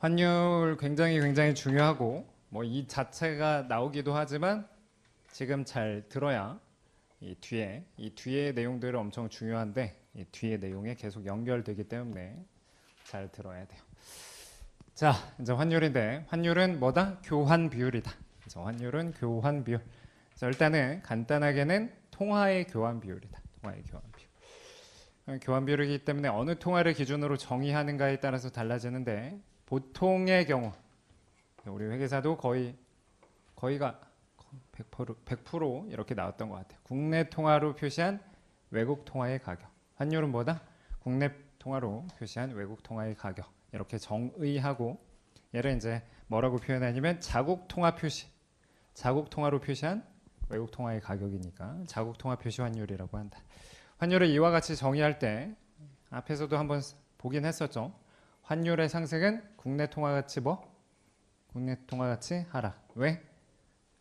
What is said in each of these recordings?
환율 굉장히 중요하고 뭐 이 자체가 나오기도 하지만 지금 잘 들어야 이 뒤에 내용들은 엄청 중요한데 이 뒤에 내용에 계속 연결되기 때문에 잘 들어야 돼요. 자, 이제 환율인데 환율은 뭐다? 교환 비율이다. 그래서 환율은 교환 비율. 그래서 일단은 간단하게는 통화의 교환 비율이다. 통화의 교환 비율. 교환 비율이기 때문에 어느 통화를 기준으로 정의하는가에 따라서 달라지는데 보통의 경우 우리 회계사도 거의가 100% 이렇게 나왔던 것 같아요. 국내 통화로 표시한 외국 통화의 가격. 환율은 뭐다? 국내 통화로 표시한 외국 통화의 가격. 이렇게 정의하고 얘를 이제 뭐라고 표현하냐면 자국 통화 표시. 자국 통화로 표시한 외국 통화의 가격이니까 자국 통화 표시 환율이라고 한다. 환율을 이와 같이 정의할 때 앞에서도 한번 보긴 했었죠. 환율의 상승은 국내 통화 가치 뭐? 국내 통화 가치 하락. 왜?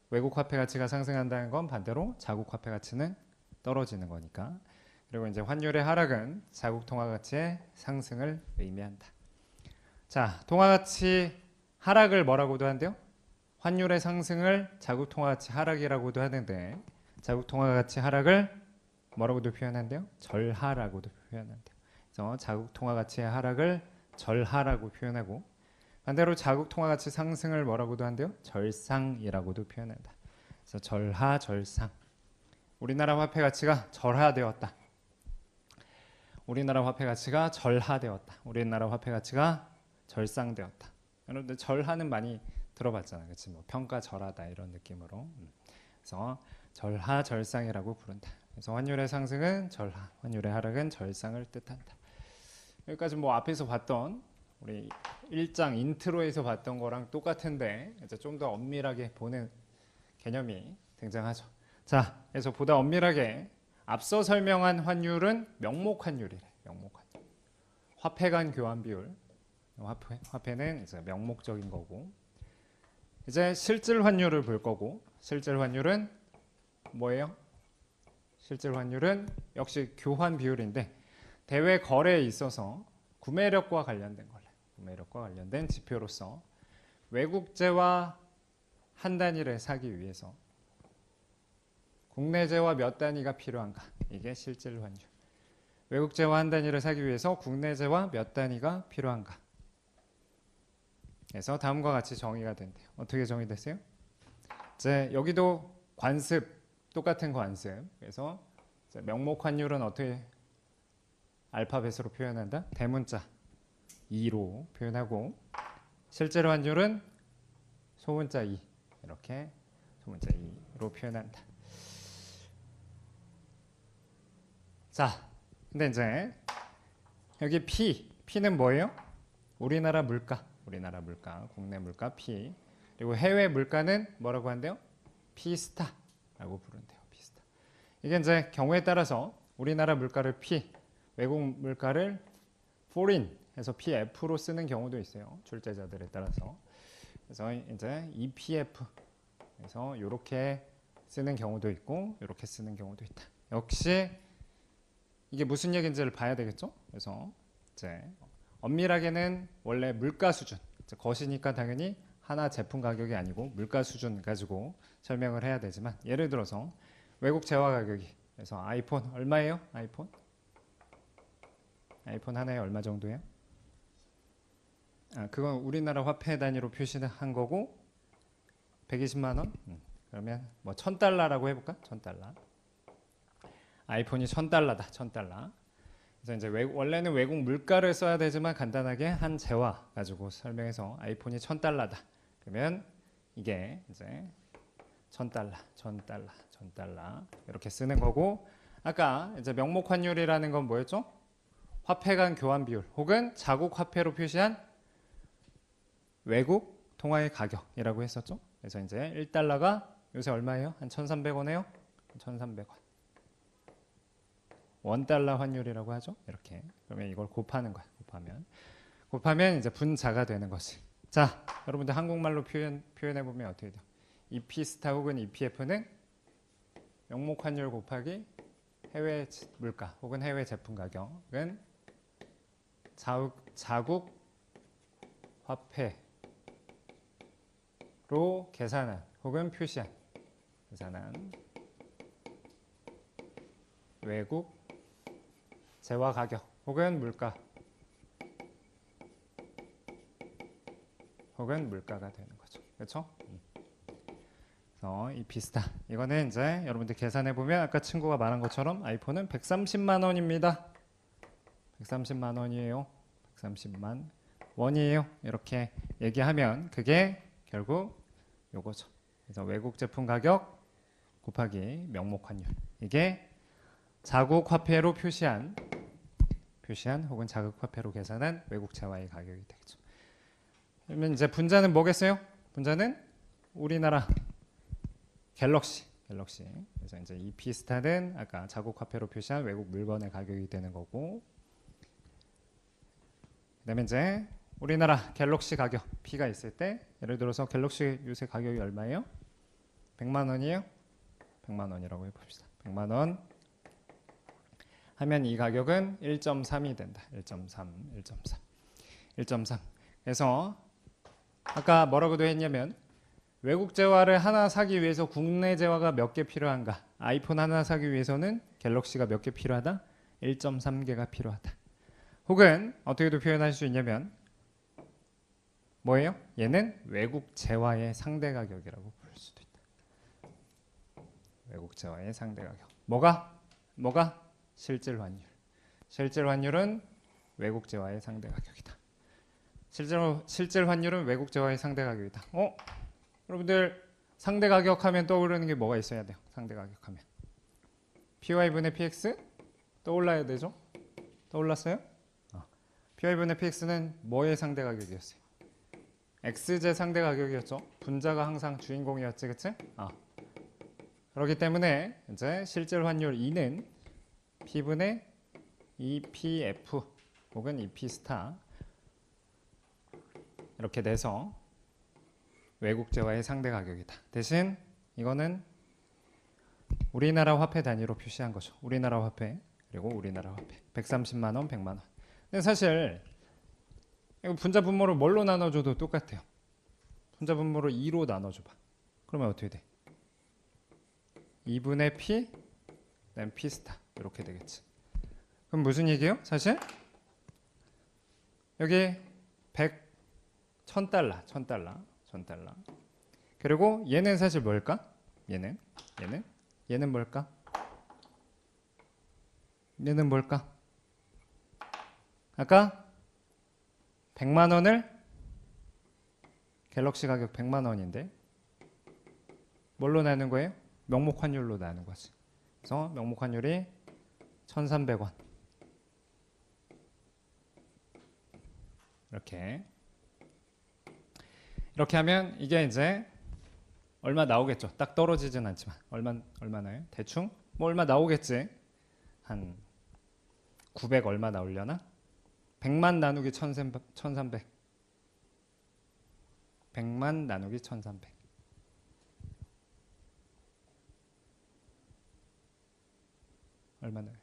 외국 화폐 가치가 상승한다는 건 반대로 자국 화폐 가치는 떨어지는 거니까. 그리고 이제 환율의 하락은 자국 통화 가치의 상승을 의미한다. 자, 통화 가치 하락을 뭐라고도 한대요? 환율의 상승을 자국 통화 가치 하락이라고도 하는데 자국 통화 가치 하락을 뭐라고도 표현한대요? 절하라고도 표현한대요. 그래서 자국 통화 가치의 하락을 절하라고 표현하고 반대로 자국 통화 가치 상승을 뭐라고도 한대요? 절상이라고도 표현한다. 그래서 절하, 절상. 우리나라 화폐 가치가 절하되었다. 우리나라 화폐 가치가 절하되었다. 우리나라 화폐 가치가 절상되었다. 여러분들 절하는 많이 들어봤잖아요. 그렇지? 뭐 평가 절하다 이런 느낌으로. 그래서 절하, 절상이라고 부른다. 그래서 환율의 상승은 절하, 환율의 하락은 절상을 뜻한다. 여기까지 뭐 앞에서 봤던 우리 1장 인트로에서 봤던 거랑 똑같은데 이제 좀 더 엄밀하게 보는 개념이 등장하죠. 자, 그래서 보다 엄밀하게 앞서 설명한 환율은 명목 환율이래. 명목 환율. 화폐 간 교환 비율. 화폐는 이제 명목적인 거고. 이제 실질 환율을 볼 거고. 실질 환율은 뭐예요? 실질 환율은 역시 교환 비율인데 대외 거래에 있어서 구매력과 관련된 거래. 구매력과 관련된 지표로서 외국제와 한 단위를 사기 위해서 국내제와 몇 단위가 필요한가? 이게 실질 환율. 외국제와 한 단위를 사기 위해서 국내제와 몇 단위가 필요한가? 그래서 다음과 같이 정의가 된대요. 어떻게 정의됐어요? 이제 여기도 관습, 똑같은 관습. 그래서 명목 환율은 어떻게 알파벳으로 표현한다? 대문자 2로 표현하고 실제로 환율은 소문자 2 이렇게 소문자 2로 표현한다. 자, 근데 이제 여기 P는 뭐예요? 우리나라 물가, 국내 물가 P. 그리고 해외 물가는 뭐라고 한대요? P스타라고 부른대요. P스타. 이게 이제 경우에 따라서 우리나라 물가를 P, 외국 물가를 foreign 해서 PF로 쓰는 경우도 있어요. 출제자들에 따라서. 그래서 이제 EPF 그래서 이렇게 쓰는 경우도 있고 이렇게 쓰는 경우도 있다. 역시 이게 무슨 얘기인지를 봐야 되겠죠? 그래서 이제 엄밀하게는 원래 물가 수준, 것이니까 당연히 하나 제품 가격이 아니고 물가 수준 가지고 설명을 해야 되지만 예를 들어서 외국 재화 가격이 그래서 아이폰 얼마예요? 아이폰 하나에 얼마 정도예요? 그건 우리나라 화폐 단위로 표시한 거고 120만 원? 그러면 뭐 $1,000라고 해볼까? $1,000. 아이폰이 $1,000다. $1,000. 그래서 이제 원래는 외국 물가를 써야 되지만 간단하게 한 재화 가지고 설명해서 아이폰이 $1,000다. 그러면 이게 이제 $1,000 이렇게 쓰는 거고 아까 이제 명목 환율이라는 건 뭐였죠? 화폐 간 교환 비율 혹은 자국 화폐로 표시한 외국 통화의 가격이라고 했었죠. 그래서 이제 $1가 요새 얼마예요? 한 1,300원이에요? 1,300원. $1 환율이라고 하죠. 이렇게. 그러면 이걸 곱하는 거야. 곱하면 이제 분자가 되는 거지. 자, 여러분들 한국말로 표현해 보면 어떻게 돼요? EP스타 혹은 EPF는 명목 환율 곱하기 해외 물가 혹은 해외 제품 가격은 자국 화폐로 계산한 혹은 표시한 계산한 외국 재화 가격 혹은 물가 혹은 물가가 되는 거죠. 그렇죠? 그래서 이 비슷한 이거는 이제 여러분들 계산해 보면 아까 친구가 말한 것처럼 아이폰은 130만 원입니다. 130만 원이에요. 130만 원이에요. 이렇게 얘기하면 그게 결국 요거죠. 그래서 외국 제품 가격 곱하기 명목 환율. 이게 자국 화폐로 표시한 혹은 자국 화폐로 계산한 외국 재화의 가격이 되겠죠. 그러면 이제 분자는 뭐겠어요? 분자는 우리나라 갤럭시. 그래서 이제 이 P스타는 아까 자국 화폐로 표시한 외국 물건의 가격이 되는 거고, 그다음에 이제 우리나라 갤럭시 가격 P가 있을 때 예를 들어서 갤럭시 요새 가격이 얼마예요? 100만 원이에요? 100만 원이라고 해봅시다. 100만 원 하면 이 가격은 1.3이 된다. 1.3. 그래서 아까 뭐라고도 했냐면 외국 재화를 하나 사기 위해서 국내 재화가 몇 개 필요한가? 아이폰 하나 사기 위해서는 갤럭시가 몇 개 필요하다? 1.3개가 필요하다. 혹은 어떻게도 표현할 수 있냐면 뭐예요? 얘는 외국 재화의 상대 가격이라고 부를 수도 있다. 외국 재화의 상대 가격. 뭐가? 실질 환율. 실질 환율은 외국 재화의 상대 가격이다. 실질 환율은 외국 재화의 상대 가격이다. 여러분들 상대 가격 하면 떠오르는 게 뭐가 있어야 돼요? 상대 가격 하면 PY분의 PX 떠올라야 되죠? 떠올랐어요? PY분의 PX는 뭐의 상대 가격이었어요? XJ 상대 가격이었죠. 분자가 항상 주인공이었지, 그치? 그렇기 때문에 이제 실질 환율 2는 P분의 EPF 혹은 EP스타 이렇게 돼서 외국 재화의 상대 가격이다. 대신 이거는 우리나라 화폐 단위로 표시한 거죠. 우리나라 화폐 그리고 우리나라 화폐 130만 원, 100만 원. 근데 사실 이거 분자 분모를 뭘로 나눠줘도 똑같아요. 분자 분모를 2로 나눠줘봐. 그러면 어떻게 돼? 2분의 P, 그다음 P 스타 이렇게 되겠지. 그럼 무슨 얘기예요? 사실 여기 1000달러. 그리고 얘는 사실 뭘까? 얘는 뭘까? 얘는 뭘까? 아까 100만 원을 갤럭시 가격 100만 원인데 뭘로 나눈 거예요? 명목 환율로 나눈 거지. 그래서 명목 환율이 1,300원. 이렇게 하면 이게 이제 얼마 나오겠죠. 딱 떨어지진 않지만 얼마나요? 대충 뭐 얼마 나오겠지. 한 900 얼마 나오려나? 100만 나누기 1300. 100만 나누기 1300. 얼마나요?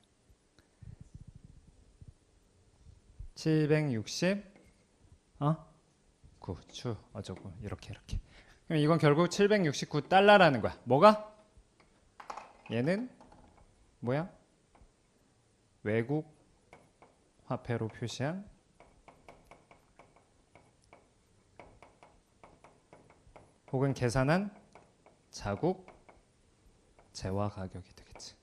760 9추 어쩌고 이렇게. 그럼 이건 결국 769달러라는 거야. 뭐가? 얘는 뭐야? 외국 화폐로 표시한 혹은 계산한 자국 재화 가격이 되겠지.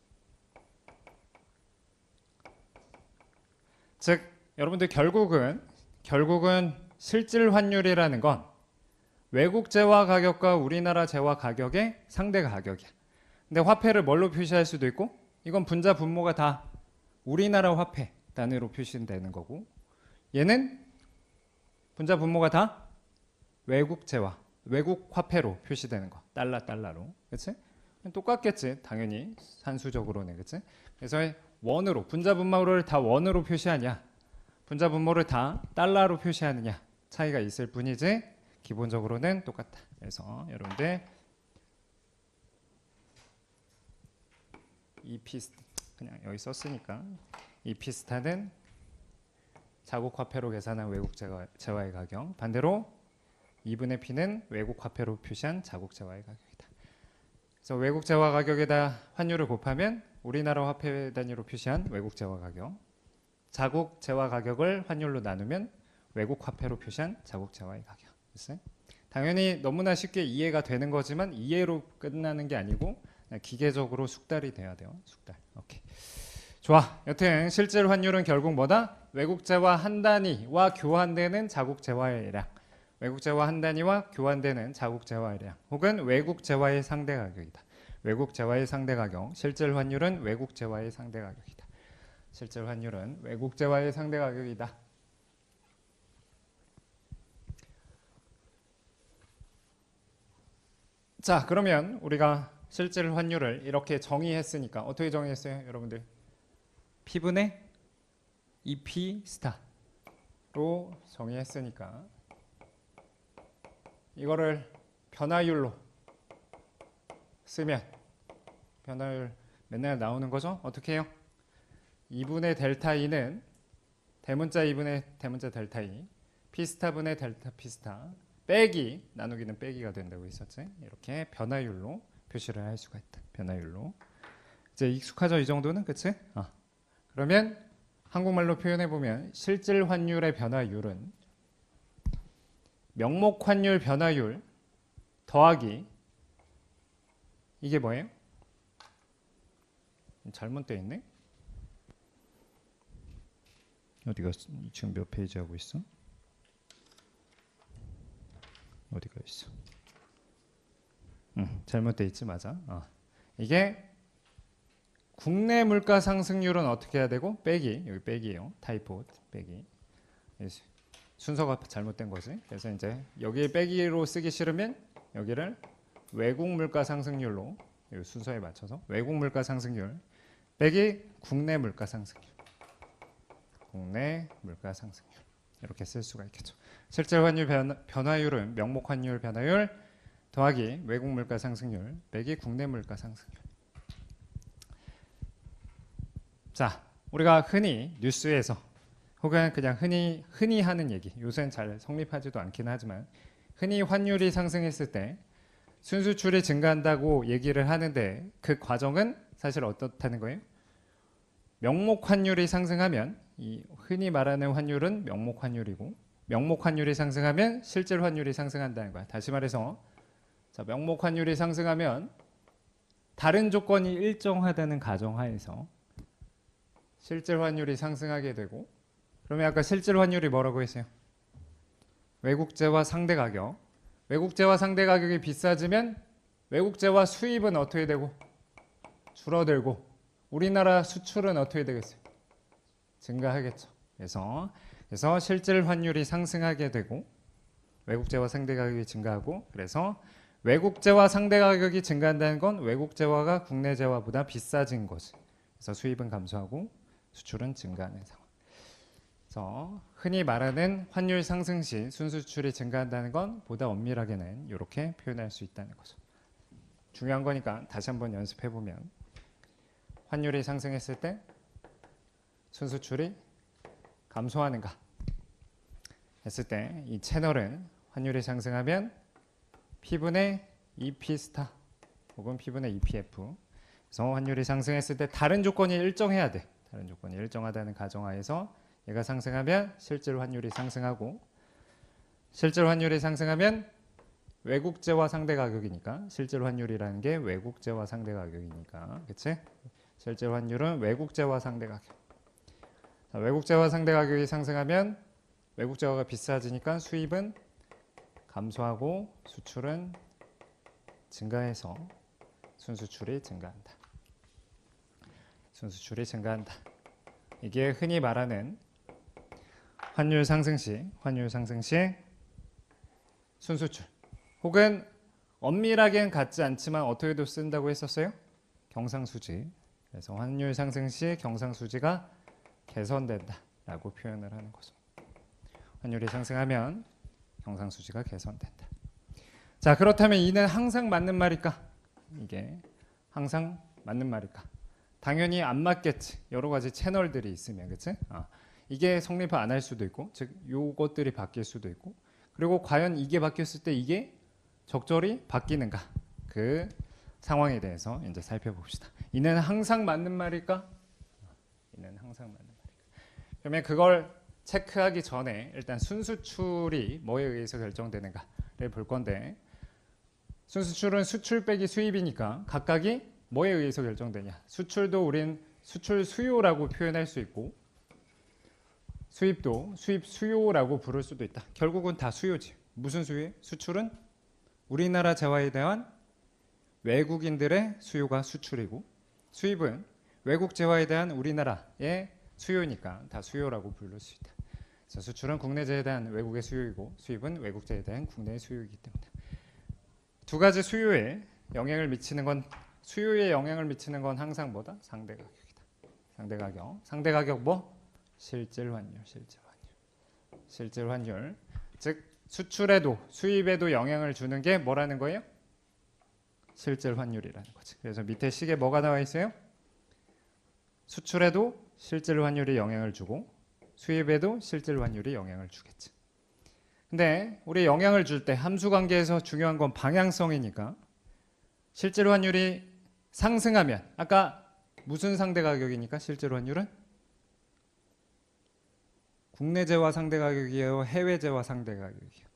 즉 여러분들 결국은 실질 환율이라는 건 외국 재화 가격과 우리나라 재화 가격의 상대 가격이야. 근데 화폐를 뭘로 표시할 수도 있고 이건 분자 분모가 다 우리나라 화폐 단위로 표시되는 거고 얘는 분자 분모가 다 외국 재화, 외국 화폐로 표시되는 거. 달러로. 그렇지? 똑같겠지. 당연히 산수적으로는. 그렇지? 그래서 원으로 분자 분모를 다 원으로 표시하냐 분자 분모를 다 달러로 표시하느냐 차이가 있을 뿐이지 기본적으로는 똑같다. 그래서 여러분들 이 피스 그냥 여기 썼으니까 이 피스타는 자국 화폐로 계산한 외국 재화의 가격. 반대로 2분의 P는 외국 화폐로 표시한 자국 재화의 가격이다. 그래서 외국 재화 가격에다 환율을 곱하면 우리나라 화폐 단위로 표시한 외국 재화 가격. 자국 재화 가격을 환율로 나누면 외국 화폐로 표시한 자국 재화의 가격. 됐어요? 당연히 너무나 쉽게 이해가 되는 거지만 이해로 끝나는 게 아니고 기계적으로 숙달이 돼야 돼요. 숙달. 오케이. 좋아. 여튼 실질 환율은 결국 뭐다? 외국 재화 한 단위와 교환되는 자국 재화의 량. 외국 재화 한 단위와 교환되는 자국 재화의 량. 혹은 외국 재화의 상대 가격이다. 외국 재화의 상대 가격. 실질 환율은 외국 재화의 상대 가격이다. 실질 환율은 외국 재화의 상대 가격이다. 자, 그러면 우리가 실질 환율을 이렇게 정의했으니까 어떻게 정의했어요, 여러분들? P분의 EP 스타로 정의했으니까 이거를 변화율로 쓰면 변화율 맨날 나오는 거죠? 어떻게 해요? 2분의 델타 E는 대문자 2분의 대문자 델타 E P 스타분의 델타 P 스타 빼기 나누기는 빼기가 된다고 했었지. 이렇게 변화율로 표시를 할 수가 있다. 변화율로. 이제 익숙하죠, 이 정도는, 그치? 그러면 한국말로 표현해 보면 실질 환율의 변화율은 명목 환율 변화율 더하기 이게 뭐예요? 잘못되어 있네. 어디가 지금 몇 페이지 하고 있어? 어디가 있어? 잘못돼 있지, 맞아. 이게 국내 물가 상승률은 어떻게 해야 되고 빼기 여기 빼기예요. 타이포 빼기. 순서가 잘못된 거지. 그래서 이제 여기 빼기로 쓰기 싫으면 여기를 외국 물가 상승률로 이 순서에 맞춰서 외국 물가 상승률 빼기 국내 물가 상승률. 국내 물가 상승률. 이렇게 쓸 수가 있겠죠. 실질 환율 변화율은 명목 환율 변화율 더하기 외국 물가 상승률 빼기 국내 물가 상승률. 자, 우리가 흔히 뉴스에서 혹은 그냥 흔히 하는 얘기, 요새는 잘 성립하지도 않긴 하지만 흔히 환율이 상승했을 때 순수출이 증가한다고 얘기를 하는데 그 과정은 사실 어떻다는 거예요? 명목 환율이 상승하면 이 흔히 말하는 환율은 명목 환율이고 명목 환율이 상승하면 실질 환율이 상승한다는 거야. 다시 말해서 자, 명목 환율이 상승하면 다른 조건이 일정하다는 가정하에서 실질 환율이 상승하게 되고 그러면 아까 실질 환율이 뭐라고 했어요? 외국재화 상대 가격. 외국재화 상대 가격이 비싸지면 외국재화 수입은 어떻게 되고? 줄어들고 우리나라 수출은 어떻게 되겠어요? 증가하겠죠. 그래서 실질 환율이 상승하게 되고 외국재화 상대 가격이 증가하고 그래서 외국재화 상대 가격이 증가한다는 건 외국재화가 국내재화보다 비싸진 거지. 그래서 수입은 감소하고 수출은 증가하는 상황. 그래서 흔히 말하는 환율 상승 시 순수출이 증가한다는 건 보다 엄밀하게는 이렇게 표현할 수 있다는 거죠. 중요한 거니까 다시 한번 연습해 보면 환율이 상승했을 때 순수출이 감소하는가 했을 때 이 채널은 환율이 상승하면 P분의 EP 스타 혹은 P분의 EPF. 그래서 환율이 상승했을 때 다른 조건이 일정해야 돼. 다른 조건이 일정하다는 가정하에서 얘가 상승하면 실질 환율이 상승하고 실질 환율이 상승하면 외국재화 상대 가격이니까 실질 환율이라는 게 외국재화 상대 가격이니까 그치? 실질 환율은 외국재화 상대 가격. 자, 외국재화 상대 가격이 상승하면 외국재화가 비싸지니까 수입은 감소하고 수출은 증가해서 순수출이 증가한다. 순수출이 증가한다. 이게 흔히 말하는 환율 상승 시 순수출 혹은 엄밀하게는 같지 않지만 어떻게도 쓴다고 했었어요? 경상수지. 그래서 환율 상승 시 경상수지가 개선된다라고 표현을 하는 거죠. 환율이 상승하면 경상수지가 개선된다. 자, 그렇다면 이는 항상 맞는 말일까? 이게 항상 맞는 말일까? 당연히 안 맞겠지. 여러 가지 채널들이 있으면, 그치? 이게 성립을 안 할 수도 있고, 즉 요것들이 바뀔 수도 있고, 그리고 과연 이게 바뀌었을 때 이게 적절히 바뀌는가, 그 상황에 대해서 이제 살펴봅시다. 이는 항상 맞는 말일까? 이는 항상 맞는 말일까? 그러면 그걸 체크하기 전에 일단 순수출이 뭐에 의해서 결정되는가를 볼 건데, 순수출은 수출 빼기 수입이니까 각각이 뭐에 의해서 결정되냐. 수출도 우린 수출 수요라고 표현할 수 있고, 수입도 수입 수요라고 부를 수도 있다. 결국은 다 수요지. 무슨 수요? 수출은 우리나라 재화에 대한 외국인들의 수요가 수출이고, 수입은 외국 재화에 대한 우리나라의 수요니까 다 수요라고 부를 수 있다. 그래서 수출은 국내 재에 대한 외국의 수요이고, 수입은 외국 재에 대한 국내의 수요이기 때문에 두 가지 수요에 영향을 미치는 건, 수요에 영향을 미치는 건 항상 뭐다? 상대 가격이다. 상대 가격. 상대 가격 뭐? 실질 환율. 실질 환율. 즉 수출에도 수입에도 영향을 주는 게 뭐라는 거예요? 실질 환율이라는 거지. 그래서 밑에 식에 뭐가 나와 있어요? 수출에도 실질 환율이 영향을 주고 수입에도 실질 환율이 영향을 주겠지. 근데 우리 영향을 줄 때 함수 관계에서 중요한 건 방향성이니까, 실질 환율이 상승하면, 아까 무슨 상대 가격이니까 실질 환율은? 국내 재화 상대 가격이에요? 해외 재화 상대 가격이에요?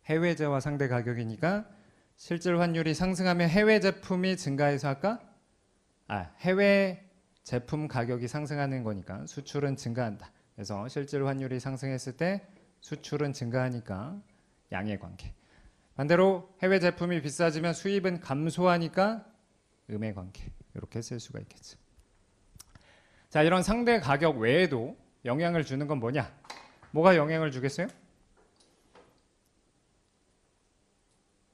해외 재화 상대 가격이니까 실질 환율이 상승하면 해외 제품이 증가해서 아까 해외 제품 가격이 상승하는 거니까 수출은 증가한다. 그래서 실질 환율이 상승했을 때 수출은 증가하니까 양의 관계. 반대로 해외 제품이 비싸지면 수입은 감소하니까 음의 관계. 이렇게 쓸 수가 있겠지. 자, 이런 상대 가격 외에도 영향을 주는 건 뭐냐? 뭐가 영향을 주겠어요?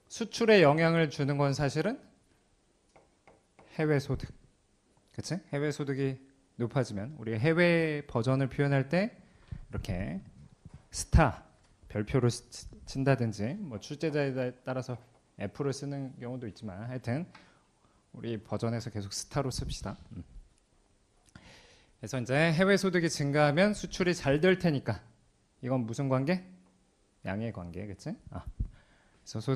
수출에 영향을 주는 건 사실은 해외 소득. 그치? 해외 소득이 높아지면 우리 해외 버전을 표현할 때 이렇게 스타 별표를 친다든지, 뭐 출제자에 따라서 F를 쓰는 경우도 있지만, 하여튼 우리 버전에서 계속 스타로 씁시다. 그래서 이제 해외 소득이 증가하면 수출이 잘 될 테니까, 이건 무슨 관계? 양의 관계, 그치? 그래서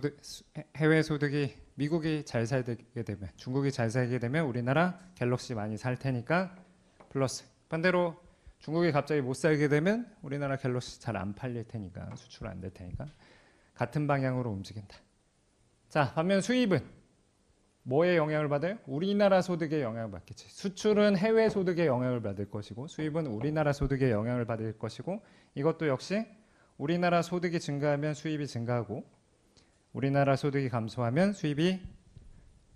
해외 소득이, 미국이 잘 살게 되면, 중국이 잘 살게 되면 우리나라 갤럭시 많이 살 테니까 플러스. 반대로 중국이 갑자기 못 살게 되면 우리나라 갤럭시 잘 안 팔릴 테니까, 수출 안 될 테니까 같은 방향으로 움직인다. 자, 반면 수입은 뭐에 영향을 받아요? 우리나라 소득에 영향을 받겠지. 수출은 해외 소득에 영향을 받을 것이고, 수입은 우리나라 소득에 영향을 받을 것이고, 이것도 역시 우리나라 소득이 증가하면 수입이 증가하고, 우리나라 소득이 감소하면 수입이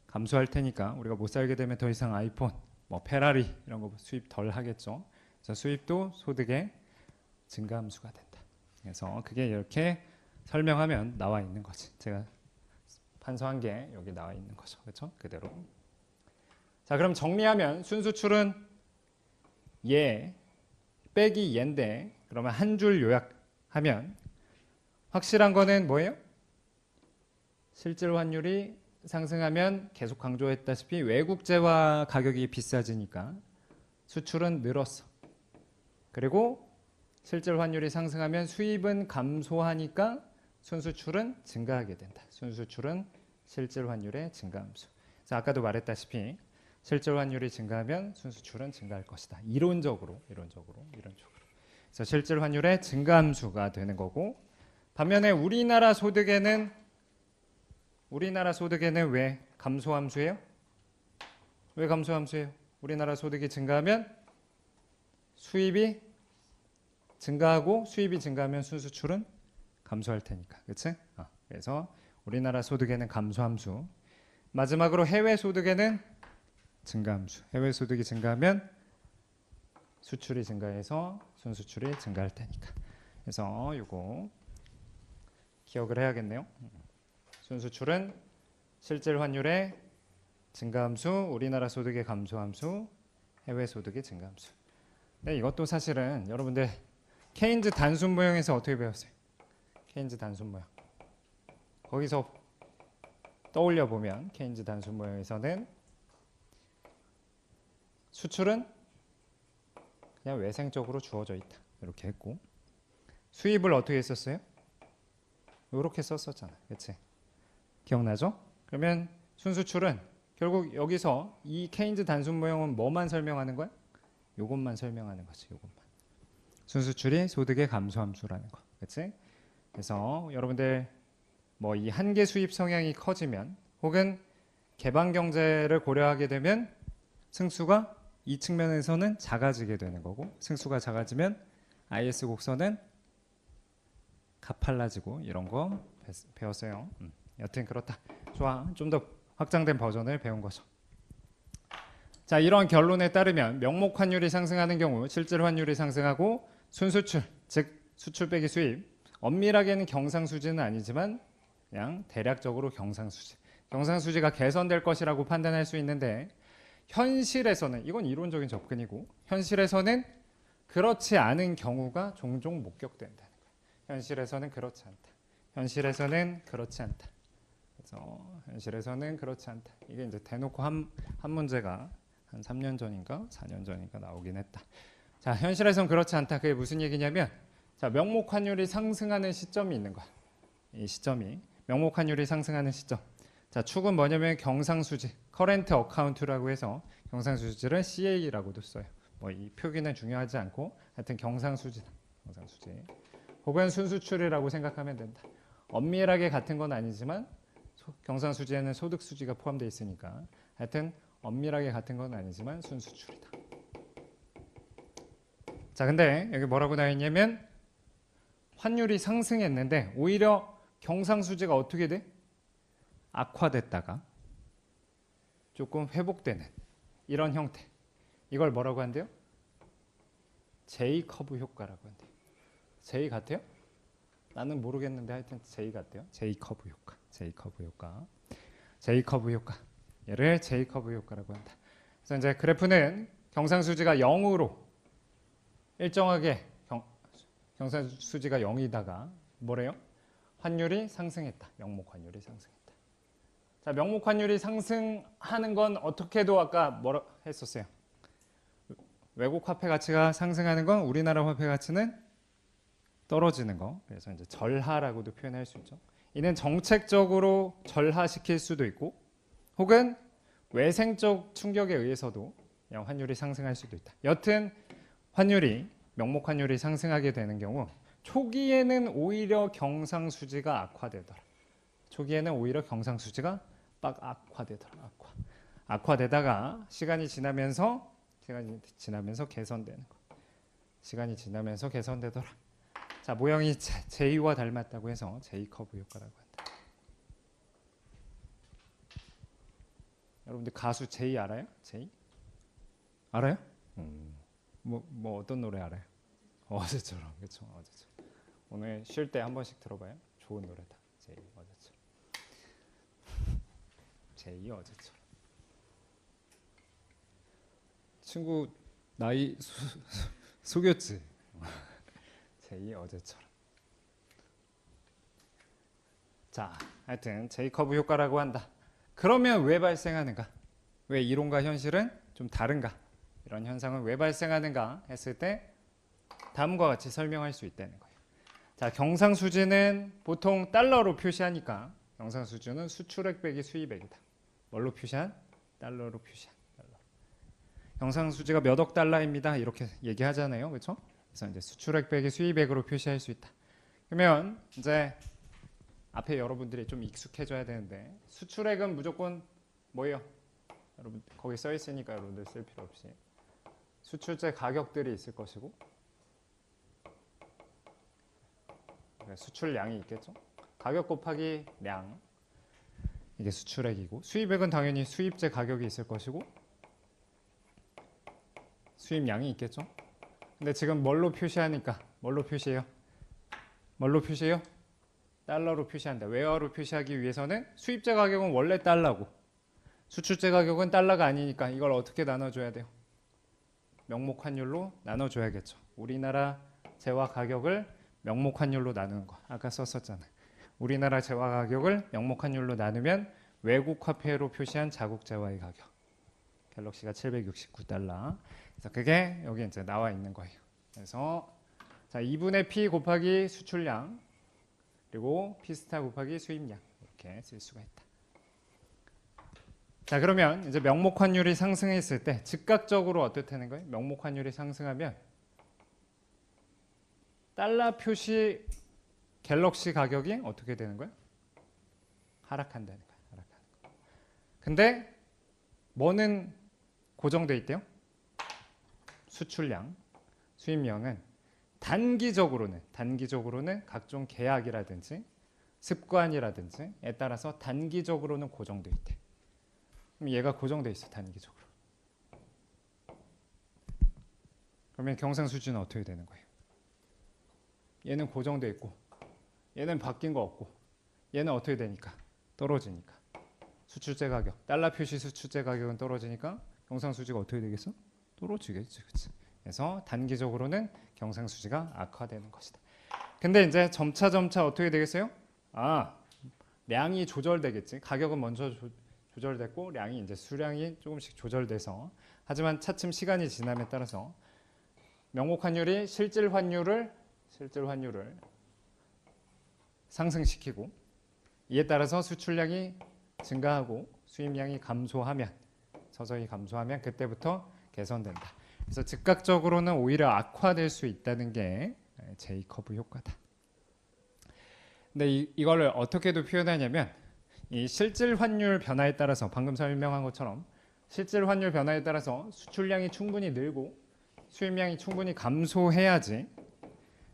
감소할 테니까 우리가 못 살게 되면 더 이상 아이폰, 뭐 페라리 이런 거 수입 덜 하겠죠. 그래서 수입도 소득의 증가함수가 된다. 그래서 그게 이렇게 설명하면 나와 있는 거지. 제가 판서한 게 여기 나와 있는 거죠. 그렇죠? 그대로. 자, 그럼 정리하면 순수출은 얘 빼기 얘인데, 그러면 한 줄 요약하면 확실한 거는 뭐예요? 실질 환율이 상승하면 계속 강조했다시피 외국 재화 가격이 비싸지니까 수출은 늘었어. 그리고 실질 환율이 상승하면 수입은 감소하니까 순수출은 증가하게 된다. 순수출은 실질 환율의 증가함수. 자, 아까도 말했다시피 실질 환율이 증가하면 순수출은 증가할 것이다. 이론적으로. 그래서 실질 환율의 증가함수가 되는 거고, 반면에 우리나라 소득에는 왜 감소함수예요? 왜 감소함수예요? 우리나라 소득이 증가하면 수입이 증가하고, 수입이 증가하면 순수출은 감소할 테니까. 그치? 그래서 우리나라 소득에는 감소함수, 마지막으로 해외 소득에는 증가함수. 해외 소득이 증가하면 수출이 증가해서 순수출이 증가할 테니까. 그래서 이거 기억을 해야겠네요. 순수출은 실질 환율의 증가함수, 우리나라 소득의 감소함수, 해외 소득의 증가함수. 네, 이것도 사실은 여러분들 케인즈 단순 모형에서 어떻게 배웠어요? 케인즈 단순 모형. 거기서 떠올려 보면 케인즈 단순 모형에서는 수출은 그냥 외생적으로 주어져 있다. 이렇게 했고 수입을 어떻게 했었어요? 이렇게 썼었잖아. 그렇지? 기억나죠? 그러면 순수출은 결국 여기서 이 케인즈 단순 모형은 뭐만 설명하는 거야? 요것만 설명하는 거지. 요것만. 순수출이 소득의 감소함수라는 거. 그렇지? 그래서 여러분들 뭐 이 한계 수입 성향이 커지면 혹은 개방 경제를 고려하게 되면 승수가 이 측면에서는 작아지게 되는 거고 승수가 작아지면 IS 곡선은 가팔라지고 이런 거 배웠어요. 여튼 그렇다. 좋아. 좀 더 확장된 버전을 배운 거죠. 자, 이런 결론에 따르면 명목 환율이 상승하는 경우 실질 환율이 상승하고 순수출, 즉 수출 빼기 수입, 엄밀하게는 경상수지는 아니지만 그냥 대략적으로 경상수지. 경상수지가 개선될 것이라고 판단할 수 있는데 현실에서는 이건 이론적인 접근이고 현실에서는 그렇지 않은 경우가 종종 목격된다는 거예요. 현실에서는 그렇지 않다. 현실에서는 그렇지 않다. 그래서 현실에서는 그렇지 않다. 이게 이제 대놓고 한 문제가 한 3년 전인가 4년 전인가 나오긴 했다. 자, 현실에서는 그렇지 않다. 그게 무슨 얘기냐면 자, 명목 환율이 상승하는 시점이 있는 거야. 이 시점이 명목 환율이 상승하는 시점. 자, 축은 뭐냐면 경상수지, 커런트 어카운트라고 해서 경상수지를 CA라고도 써요. 뭐 이 표기는 중요하지 않고 하여튼 경상수지다. 경상수지. 혹은 순수출이라고 생각하면 된다. 엄밀하게 같은 건 아니지만 경상수지에는 소득수지가 포함되어 있으니까 하여튼 엄밀하게 같은 건 아니지만 순수출이다. 자, 근데 여기 뭐라고 나와 있냐면 환율이 상승했는데 오히려 경상수지가 어떻게 돼? 악화됐다가 조금 회복되는 이런 형태. 이걸 뭐라고 한대요? J 커브 효과라고 한대요. J 같아요? 나는 모르겠는데 하여튼 J 같대요. J 커브 효과. J 커브 효과. J 커브 효과. 얘를 J 커브 효과라고 한다. 그래서 이제 그래프는 경상수지가 0으로 일정하게 경상수지가 0이다가 뭐래요? 환율이 상승했다. 명목 환율이 상승했다. 자, 명목 환율이 상승하는 건 어떻게도 아까 뭐라 했었어요? 외국 화폐 가치가 상승하는 건 우리나라 화폐 가치는 떨어지는 거. 그래서 이제 절하라고도 표현할 수 있죠. 이는 정책적으로 절하시킬 수도 있고 혹은 외생적 충격에 의해서도 그냥 환율이 상승할 수도 있다. 여튼 환율이 명목 환율이 상승하게 되는 경우 초기에는 오히려 경상수지가 악화되더라. 초기에는 오히려 경상수지가 빡 악화되더라. 악화되다가 시간이 지나면서 개선되는 거. 시간이 지나면서 개선되더라. 자, 모형이 J와 닮았다고 해서 J 커브 효과라고 한다. 여러분들 가수 J 알아요? J? 알아요? 뭐 어떤 노래 알아요? 어제처럼. 그렇죠. 어제처럼. 오늘 쉴 때 한 번씩 들어봐요. 좋은 노래다. J 어제처럼. J 어제처럼. 친구 나이 속였지. J 어제처럼. 자, 하여튼 J 커브 효과라고 한다. 그러면 왜 발생하는가? 왜 이론과 현실은 좀 다른가? 이런 현상은 왜 발생하는가 했을 때 다음과 같이 설명할 수 있다는 거예요. 자, 경상수지는 보통 달러로 표시하니까 경상수지는 수출액 빼기 수입액이다. 뭘로 표시한? 달러로 표시한. 경상수지가 몇 억 달러입니다. 이렇게 얘기하잖아요. 그렇죠? 그래서 이제 수출액 빼기 수입액으로 표시할 수 있다. 그러면 이제 앞에 여러분들이 좀 익숙해져야 되는데 수출액은 무조건 뭐예요? 여러분 거기 써 있으니까 여러분들 쓸 필요 없이 수출제 가격들이 있을 것이고 수출량이 있겠죠. 가격 곱하기 량 이게 수출액이고 수입액은 당연히 수입제 가격이 있을 것이고 수입량이 있겠죠. 근데 지금 뭘로 표시하니까 뭘로 표시해요? 뭘로 표시해요? 달러로 표시한다. 외화로 표시하기 위해서는 수입제 가격은 원래 달러고 수출제 가격은 달러가 아니니까 이걸 어떻게 나눠줘야 돼요? 명목 환율로 나눠줘야겠죠. 우리나라 재화 가격을 명목 환율로 나누는 거 아까 썼었잖아요. 우리나라 재화 가격을 명목 환율로 나누면 외국 화폐로 표시한 자국 재화의 가격 갤럭시가 769달러. 그래서 그게 여기 이제 나와 있는 거예요. 그래서 자, 2분의 P 곱하기 수출량 그리고 P 스타 곱하기 수입량 이렇게 쓸 수가 있다. 자, 그러면 이제 명목 환율이 상승했을 때 즉각적으로 어떻다는 거예요? 명목 환율이 상승하면 달러 표시 갤럭시 가격이 어떻게 되는 거야? 하락한다는 거야. 하락하는 거. 근데 뭐는 고정돼 있대요? 수출량, 수입량은 단기적으로는 각종 계약이라든지 습관이라든지에 따라서 단기적으로는 고정돼 있대. 그럼 얘가 고정돼 있어 단기적으로. 그러면 경상수지는 어떻게 되는 거예요? 얘는 고정돼 있고 얘는 바뀐 거 없고 얘는 어떻게 되니까? 떨어지니까. 수출제 가격, 달러 표시 수출제 가격은 떨어지니까 경상수지가 어떻게 되겠어? 떨어지겠지. 그치? 그래서 단기적으로는 경상수지가 악화되는 것이다. 근데 이제 점차 어떻게 되겠어요? 량이 조절되겠지. 가격은 먼저 조절됐고 량이 이제 수량이 조금씩 조절돼서 하지만 차츰 시간이 지남에 따라서 명목 환율이 실질 환율을 상승시키고 이에 따라서 수출량이 증가하고 수입량이 감소하면 서서히 감소하면 그때부터 개선된다. 그래서 즉각적으로는 오히려 악화될 수 있다는 게 제이커브 효과다. 근데 이걸 어떻게도 표현하냐면 이 실질 환율 변화에 따라서 방금 설명한 것처럼 실질 환율 변화에 따라서 수출량이 충분히 늘고 수입량이 충분히 감소해야지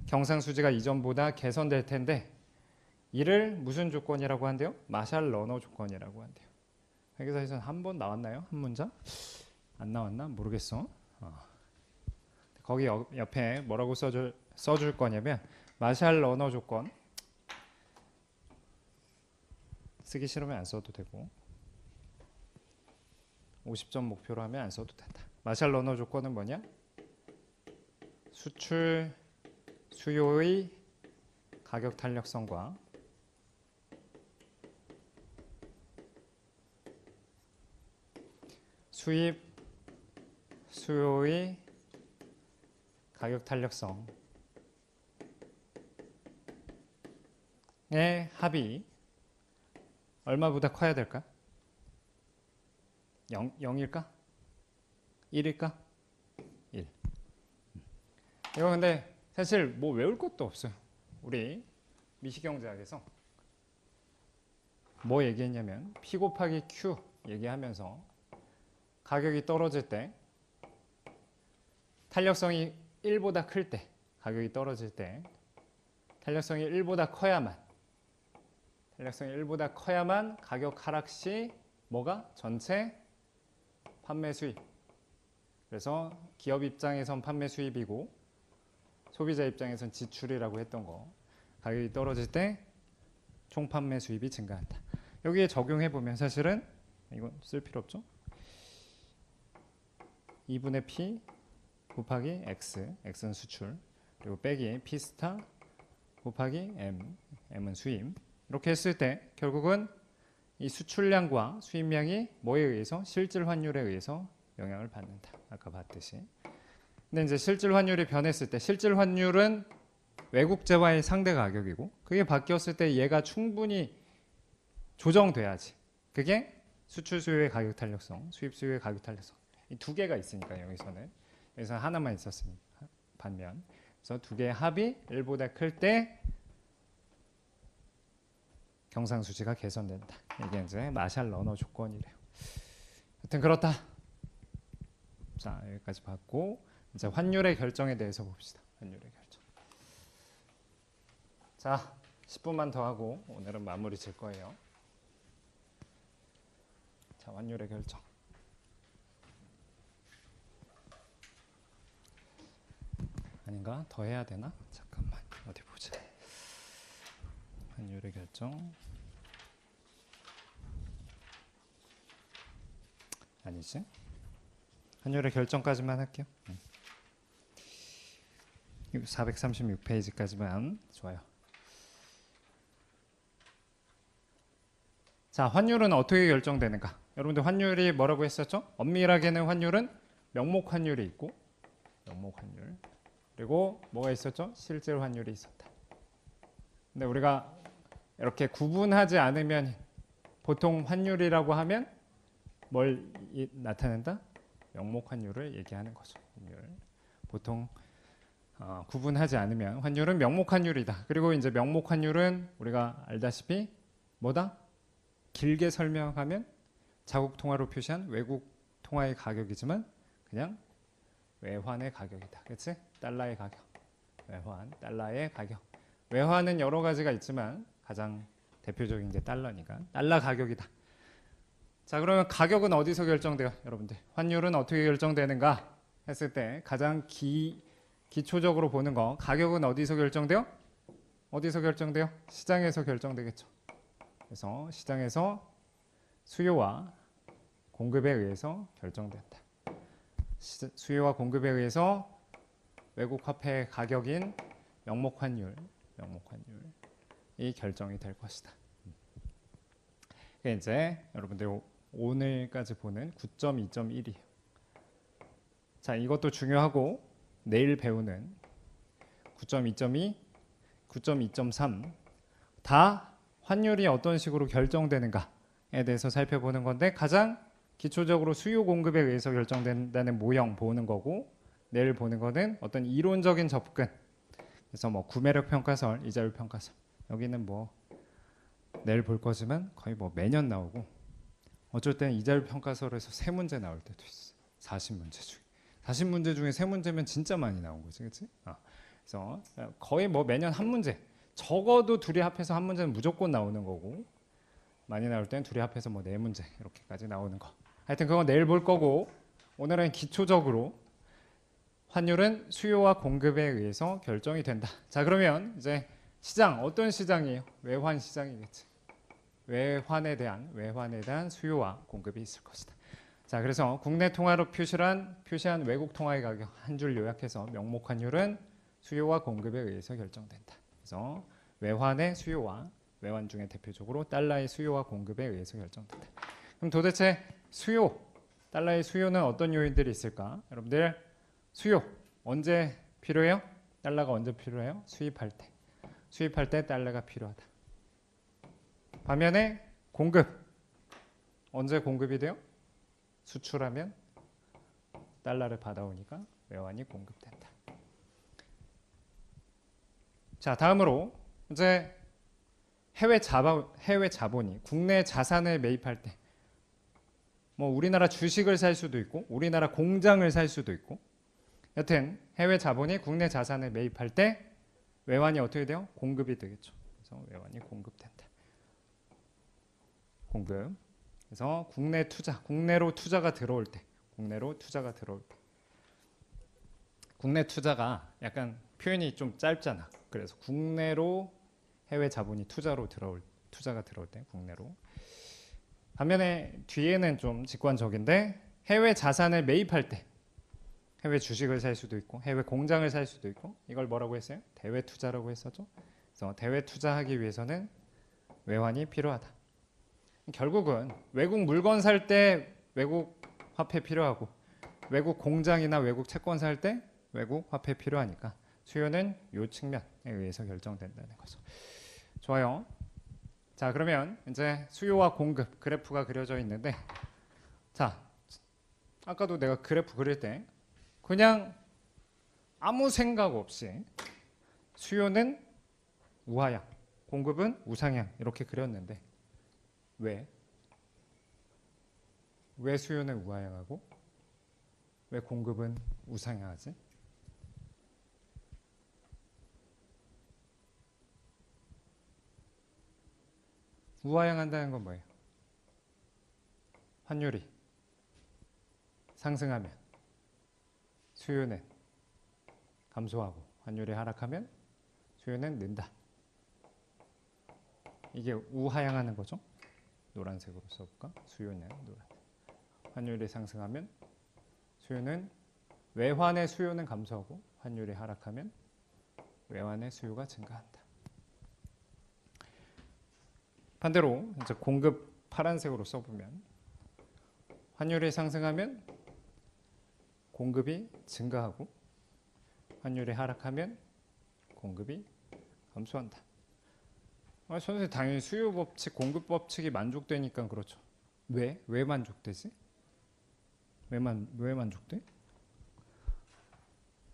경상수지가 이전보다 개선될 텐데 이를 무슨 조건이라고 한대요? 마샬 러너 조건이라고 한대요. 회계사에서는 한 번 나왔나요? 한 문장? 안 나왔나? 모르겠어. 거기 옆에 뭐라고 써줄 거냐면 마샬 러너 조건 쓰기 싫으면 안 써도 되고 50점 목표로 하면 안 써도 된다. 마샬 러너 조건은 뭐냐? 수출 수요의 가격 탄력성과 수입 수요의 가격 탄력성의 합이 얼마보다 커야 될까? 0일까? 1일까? 1. 이거 근데 사실 뭐 외울 것도 없어요. 우리 미시경제학에서 뭐 얘기했냐면 P 곱하기 Q 얘기하면서 가격이 떨어질 때 탄력성이 1보다 클 때 가격이 떨어질 때 탄력성이 1보다 커야만 가격 하락 시 뭐가? 전체 판매 수입. 그래서 기업 입장에선 판매 수입이고 소비자 입장에선 지출이라고 했던 거. 가격이 떨어질 때 총 판매 수입이 증가한다. 여기에 적용해 보면 사실은 이건 쓸 필요 없죠? 2분의 P 곱하기 X, X는 수출, 그리고 빼기 P 스타 곱하기 M, M은 수입. 이렇게 했을 때 결국은 이 수출량과 수입량이 뭐에 의해서? 실질 환율에 의해서 영향을 받는다. 아까 봤듯이. 근데 이제 실질 환율이 변했을 때 실질 환율은 외국제와의 상대 가격이고 그게 바뀌었을 때 얘가 충분히 조정돼야지. 그게 수출 수요의 가격 탄력성, 수입 수요의 가격 탄력성. 이 두 개가 있으니까 여기서는 하나만 있었으니까 반면 그래서 두 개의 합이 1보다 클 때 경상수지가 개선된다. 이게 이제 마샬 러너 조건이래요. 하여튼 그렇다. 자, 여기까지 봤고 이제 환율의 결정에 대해서 봅시다. 환율의 결정. 자, 10분만 더 하고 오늘은 마무리 질 거예요. 자, 환율의 결정. 아닌가? 더 해야 되나? 잠깐만 어디 보자. 환율의 결정 아니지? 환율의 결정까지만 할게요. 436페이지까지만. 좋아요. 자, 환율은 어떻게 결정되는가? 여러분들 환율이 뭐라고 했었죠? 엄밀하게는 환율은 명목 환율이 있고 명목 환율 그리고 뭐가 있었죠? 실질 환율이 있었다. 근데 우리가 이렇게 구분하지 않으면 보통 환율이라고 하면 뭘 나타낸다? 명목 환율을 얘기하는 거죠. 환율. 보통 구분하지 않으면 환율은 명목 환율이다. 그리고 이제 명목 환율은 우리가 알다시피 뭐다? 길게 설명하면 자국 통화로 표시한 외국 통화의 가격이지만 그냥 외환의 가격이다. 그렇지? 달러의 가격. 외환, 달러의 가격. 외환은 여러 가지가 있지만 가장 대표적인 게 달러니까 달러 가격이다. 자, 그러면 가격은 어디서 결정돼요, 여러분들? 환율은 어떻게 결정되는가 했을 때 가장 기초적으로 보는 거, 가격은 어디서 결정돼요? 어디서 결정돼요? 시장에서 결정되겠죠. 그래서 시장에서 수요와 공급에 의해서 결정된다. 수요와 공급에 의해서 외국 화폐 가격인 명목 환율이 결정이 될 것이다. 이제 여러분들 오늘까지 보는 9.2.1이에요. 자, 이것도 중요하고 내일 배우는 9.2.2, 9.2.3 다 환율이 어떤 식으로 결정되는가에 대해서 살펴보는 건데 가장 기초적으로 수요 공급에 의해서 결정된다는 모형 보는 거고 내일 보는 거는 어떤 이론적인 접근. 그래서 뭐 구매력 평가설, 이자율 평가설. 여기는 뭐 내일 볼 거지만 거의 뭐 매년 나오고 어쩔 때는 이자율 평가설에서 3문제 나올 때도 있어. 40문제 중에. 40문제 중에 3문제면 진짜 많이 나온 거지. 그렇지? 그래서 거의 뭐 매년 한 문제. 적어도 둘이 합해서 한 문제는 무조건 나오는 거고 많이 나올 때는 둘이 합해서 뭐 4문제 이렇게까지 나오는 거. 하여튼 그건 내일 볼 거고 오늘은 기초적으로 환율은 수요와 공급에 의해서 결정이 된다. 자, 그러면 이제 시장 어떤 시장이에요? 외환 시장이겠지. 외환에 대한 수요와 공급이 있을 것이다. 자, 그래서 국내 통화로 표시한 외국 통화의 가격 한 줄 요약해서 명목 환율은 수요와 공급에 의해서 결정된다. 그래서 외환의 수요와 외환 중에 대표적으로 달러의 수요와 공급에 의해서 결정된다. 그럼 도대체 달러의 수요는 어떤 요인들이 있을까? 여러분들 수요 언제 필요해요? 달러가 언제 필요해요? 수입할 때 달러가 필요하다. 반면에 공급 언제 공급이 돼요? 수출하면 달러를 받아오니까 외환이 공급된다. 자, 다음으로 이제 해외 자본이 국내 자산을 매입할 때 뭐 우리나라 주식을 살 수도 있고 우리나라 공장을 살 수도 있고 여튼 해외 자본이 국내 자산을 매입할 때 외환이 어떻게 돼요? 공급이 되겠죠. 그래서 외환이 공급된다. 공급. 그래서 국내로 투자가 들어올 때 국내 투자가 약간 표현이 좀 짧잖아. 그래서 국내로 해외 자본이 투자가 들어올 때 국내로. 반면에 뒤에는 좀 직관적인데 해외 자산을 매입할 때 해외 주식을 살 수도 있고 해외 공장을 살 수도 있고 이걸 뭐라고 했어요? 대외 투자라고 했었죠. 그래서 대외 투자하기 위해서는 외환이 필요하다. 결국은 외국 물건 살 때 외국 화폐 필요하고 외국 공장이나 외국 채권 살 때 외국 화폐 필요하니까 수요는 이 측면에 의해서 결정된다는 거죠. 좋아요. 자, 그러면 이제 수요와 공급 그래프가 그려져 있는데 자, 아까도 내가 그래프 그릴 때 그냥 아무 생각 없이 수요는 우하향, 공급은 우상향 이렇게 그렸는데 왜 수요는 우하향하고 왜 공급은 우상향하지? 우하향한다는 건 뭐예요? 환율이 상승하면 수요는 감소하고 환율이 하락하면 수요는 는다. 이게 우하향하는 거죠. 노란색으로 써볼까? 수요는 노란. 환율이 상승하면 외환의 수요는 감소하고 환율이 하락하면 외환의 수요가 증가한다. 반대로 이제 공급 파란색으로 써보면 환율이 상승하면 공급이 증가하고 환율이 하락하면 공급이 감소한다. 선생님 당연히 수요 법칙, 공급 법칙이 만족되니까 그렇죠. 왜 만족되지? 왜 만족돼?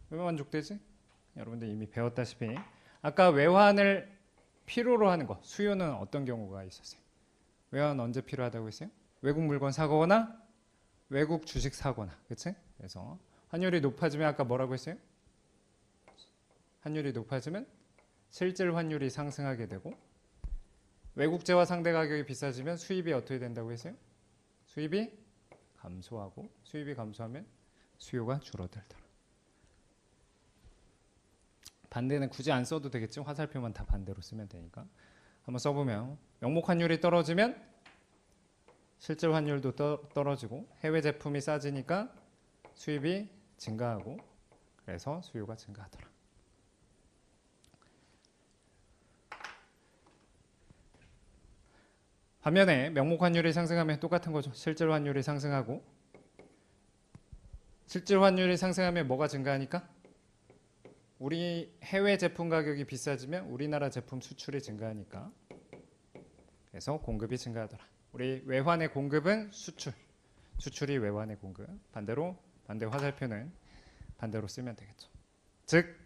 왜 만족되지? 여러분들 이미 배웠다시피 아까 외환을 필요로 하는 거, 수요는 어떤 경우가 있었어요? 외환 언제 필요하다고 했어요? 외국 물건 사거나 외국 주식 사거나, 그치? 그래서 환율이 높아지면 아까 뭐라고 했어요? 환율이 높아지면 실질 환율이 상승하게 되고 외국재화 상대 가격이 비싸지면 수입이 어떻게 된다고 했어요? 수입이 감소하고 수입이 감소하면 수요가 줄어들더라. 반대는 굳이 안 써도 되겠지. 화살표만 다 반대로 쓰면 되니까. 한번 써보면 명목 환율이 떨어지면 실질 환율도 떨어지고 해외 제품이 싸지니까 수입이 증가하고 그래서 수요가 증가하더라. 반면에 명목 환율이 상승하면 똑같은 거죠. 실질 환율이 상승하고 실질 환율이 상승하면 뭐가 증가하니까? 우리 해외 제품 가격이 비싸지면 우리나라 제품 수출이 증가하니까 그래서 공급이 증가하더라. 우리 외환의 공급은 수출이 외환의 공급. 반대 화살표는 반대로 쓰면 되겠죠. 즉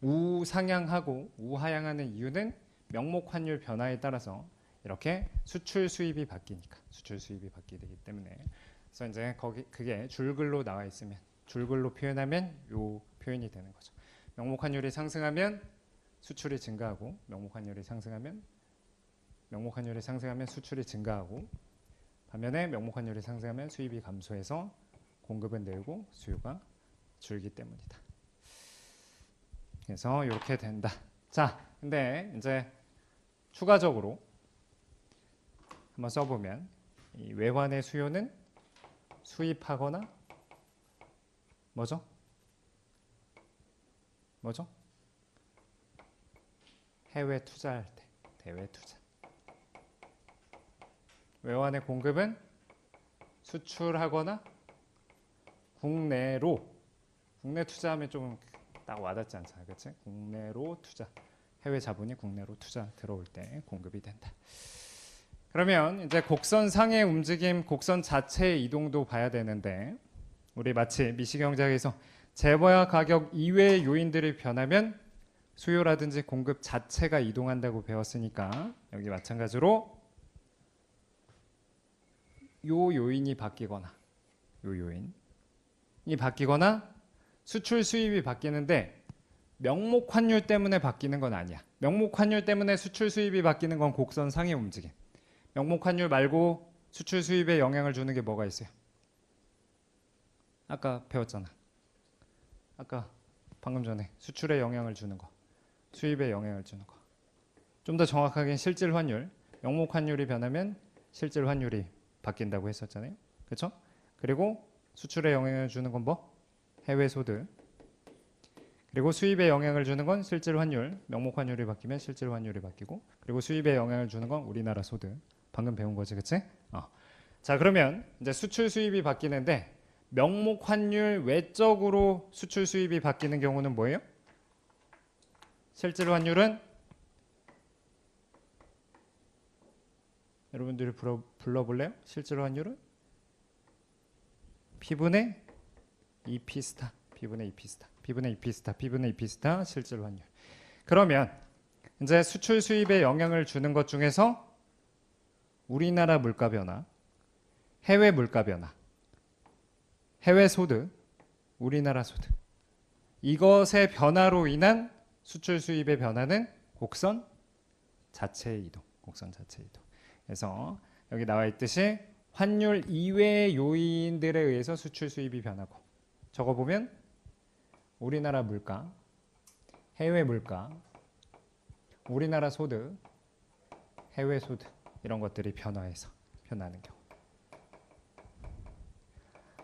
우상향하고 우하향하는 이유는 명목 환율 변화에 따라서 이렇게 수출 수입이 바뀌니까 수출 수입이 바뀌기 때문에 그래서 이제 그게 줄글로 나와 있으면 줄글로 표현하면 요 표현이 되는 거죠. 명목 환율이 상승하면 수출이 증가하고 명목 환율이 상승하면 수출이 증가하고 반면에 명목 환율이 상승하면 수입이 감소해서 공급은 늘고 수요가 줄기 때문이다. 그래서 이렇게 된다. 자, 근데 이제 추가적으로 한번 써보면 이 외환의 수요는 수입하거나 뭐죠? 해외 투자할 때, 대외 투자. 외환의 공급은 수출하거나 국내 투자하면 좀 딱 와닿지 않잖아요, 그렇지? 국내로 투자, 해외 자본이 국내로 투자 들어올 때 공급이 된다. 그러면 이제 곡선상의 움직임, 곡선 자체의 이동도 봐야 되는데 우리 마치 미시경제학에서 재고와 가격 이외의 요인들이 변하면 수요라든지 공급 자체가 이동한다고 배웠으니까 여기 마찬가지로 요 요인이 바뀌거나 수출 수입이 바뀌는데 명목 환율 때문에 바뀌는 건 아니야. 명목 환율 때문에 수출 수입이 바뀌는 건 곡선상의 움직임. 명목 환율 말고 수출 수입에 영향을 주는 게 뭐가 있어요? 아까 배웠잖아. 아까 방금 전에 수출에 영향을 주는 거, 수입에 영향을 주는 거. 좀 더 정확하게 실질 환율, 명목 환율이 변하면 실질 환율이 바뀐다고 했었잖아요. 그렇죠? 그리고 수출에 영향을 주는 건 뭐? 해외 소득. 그리고 수입에 영향을 주는 건 실질 환율, 명목 환율이 바뀌면 실질 환율이 바뀌고, 그리고 수입에 영향을 주는 건 우리나라 소득. 방금 배운 거지, 그치? 자, 그러면 이제 수출 수입이 바뀌는데 명목 환율 외적으로 수출 수입이 바뀌는 경우는 뭐예요? 실질 환율은 여러분들이 불러볼래요? 실질 환율은 P분의 2P 스타, P분의 2P 스타 실질 환율. 그러면 이제 수출 수입에 영향을 주는 것 중에서 우리나라 물가 변화, 해외 물가 변화, 해외 소득, 우리나라 소득. 이것의 변화로 인한 수출 수입의 변화는 곡선 자체의 이동. 그래서 여기 나와 있듯이 환율 이외의 요인들에 의해서 수출 수입이 변하고 적어보면 우리나라 물가, 해외 물가, 우리나라 소득, 해외 소득 이런 것들이 변화해서 변하는 경우.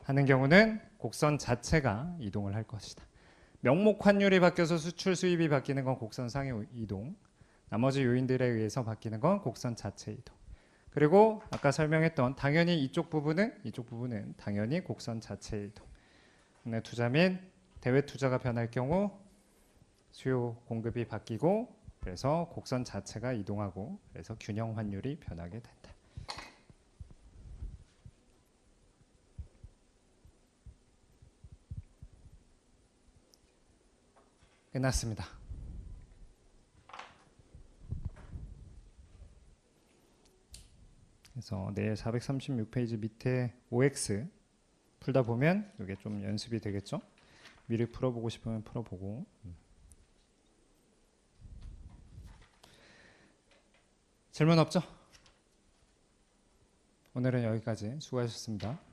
하는 경우는 곡선 자체가 이동을 할 것이다. 명목 환율이 바뀌어서 수출 수입이 바뀌는 건 곡선상의 이동, 나머지 요인들에 의해서 바뀌는 건 곡선 자체 이동. 그리고 아까 설명했던 당연히 이쪽 부분은 당연히 곡선 자체 이동. 국내 투자 및 대외 투자가 변할 경우 수요 공급이 바뀌고 그래서 곡선 자체가 이동하고 그래서 균형 환율이 변하게 된다. 끝났습니다. 그래서 내일 436페이지 밑에 OX 풀다 보면 이게 좀 연습이 되겠죠? 미리 풀어보고 싶으면 풀어보고. 질문 없죠? 오늘은 여기까지 수고하셨습니다.